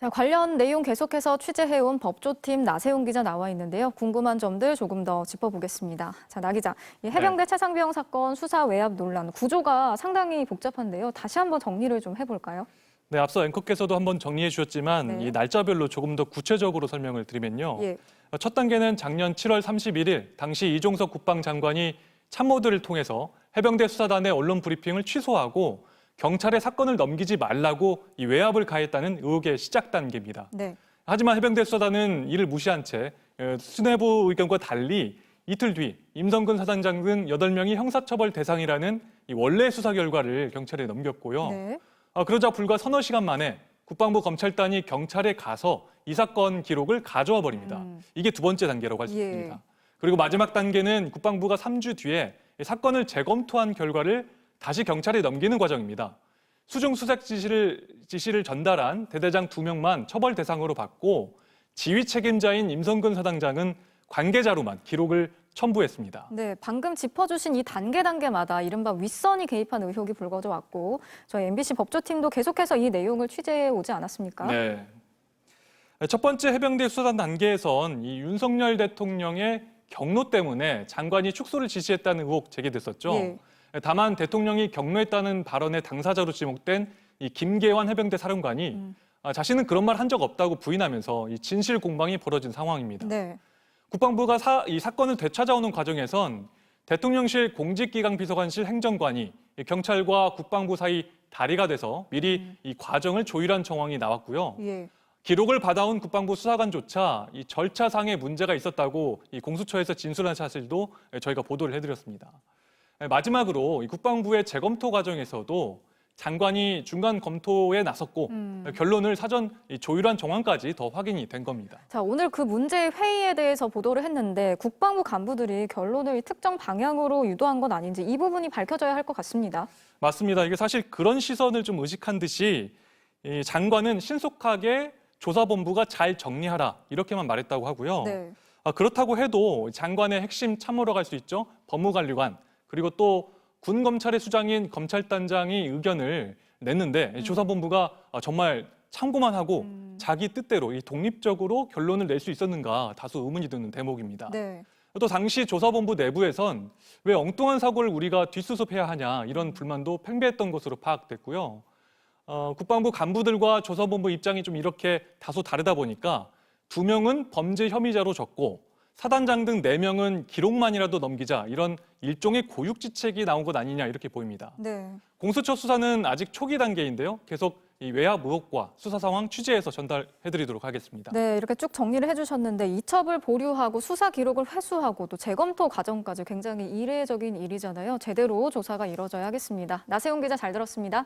자, 관련 내용 계속해서 취재해온 법조팀 나세훈 기자 나와 있는데요. 궁금한 점들 조금 더 짚어보겠습니다. 자, 나 기자, 이 해병대 최상병 사건 수사 외압 논란 구조가 상당히 복잡한데요. 다시 한번 정리를 좀 해볼까요? 네, 앞서 앵커께서도 한번 정리해 주셨지만 네. 이 날짜별로 조금 더 구체적으로 설명을 드리면요. 예. 첫 단계는 작년 7월 31일 당시 이종석 국방장관이 참모들을 통해서 해병대 수사단의 언론 브리핑을 취소하고 경찰에 사건을 넘기지 말라고 이 외압을 가했다는 의혹의 시작 단계입니다. 네. 하지만 해병대 수사단은 이를 무시한 채 수뇌부 의견과 달리 이틀 뒤 임성근 사단장 등 8명이 형사처벌 대상이라는 이 원래 수사 결과를 경찰에 넘겼고요. 네. 그러자 불과 서너 시간 만에 국방부 검찰단이 경찰에 가서 이 사건 기록을 가져와 버립니다. 이게 두 번째 단계라고 할 수 있습니다. 그리고 마지막 단계는 국방부가 3주 뒤에 사건을 재검토한 결과를 다시 경찰에 넘기는 과정입니다. 수중 수색 지시를 전달한 대대장 2명만 처벌 대상으로 받고 지휘 책임자인 임성근 사단장은 관계자로만 기록을 첨부했습니다. 네, 방금 짚어주신 이 단계마다 이른바 윗선이 개입한 의혹이 불거져 왔고 저희 MBC 법조팀도 계속해서 이 내용을 취재해 오지 않았습니까? 네. 첫 번째 해병대 수사단 단계에선 이 윤석열 대통령의 경로 때문에 장관이 축소를 지시했다는 의혹 제기됐었죠. 예. 다만 대통령이 경로했다는 발언의 당사자로 지목된 이 김계환 해병대 사령관이 자신은 그런 말 한 적 없다고 부인하면서 이 진실 공방이 벌어진 상황입니다. 네. 국방부가 이 사건을 되찾아오는 과정에선 대통령실 공직기강비서관실 행정관이 경찰과 국방부 사이 다리가 돼서 미리 이 과정을 조율한 정황이 나왔고요. 예. 기록을 받아온 국방부 수사관조차 이 절차상의 문제가 있었다고 이 공수처에서 진술한 사실도 저희가 보도를 해드렸습니다. 마지막으로 이 국방부의 재검토 과정에서도 장관이 중간 검토에 나섰고 결론을 사전 조율한 정황까지 더 확인이 된 겁니다. 자, 오늘 그 문제 회의에 대해서 보도를 했는데 국방부 간부들이 결론을 특정 방향으로 유도한 건 아닌지 이 부분이 밝혀져야 할 것 같습니다. 맞습니다. 이게 사실 그런 시선을 좀 의식한 듯이 이 장관은 신속하게 조사본부가 잘 정리하라 이렇게만 말했다고 하고요. 네. 그렇다고 해도 장관의 핵심 참모라고 할 수 있죠. 법무관리관 그리고 또 군검찰의 수장인 검찰단장이 의견을 냈는데 조사본부가 정말 참고만 하고 자기 뜻대로 이 독립적으로 결론을 낼 수 있었는가 다소 의문이 드는 대목입니다. 네. 또 당시 조사본부 내부에선 왜 엉뚱한 사고를 우리가 뒷수습해야 하냐 이런 불만도 팽배했던 것으로 파악됐고요. 국방부 간부들과 조사본부 입장이 좀 이렇게 다소 다르다 보니까 2명은 범죄 혐의자로 적고 사단장 등 4명은 기록만이라도 넘기자 이런 일종의 고육지책이 나온 것 아니냐 이렇게 보입니다. 네. 공수처 수사는 아직 초기 단계인데요. 계속 이 외압 의혹과 수사 상황 취재해서 전달해드리도록 하겠습니다. 네, 이렇게 쭉 정리를 해주셨는데 이첩을 보류하고 수사 기록을 회수하고 또 재검토 과정까지 굉장히 이례적인 일이잖아요. 제대로 조사가 이뤄져야 하겠습니다. 나세훈 기자 잘 들었습니다.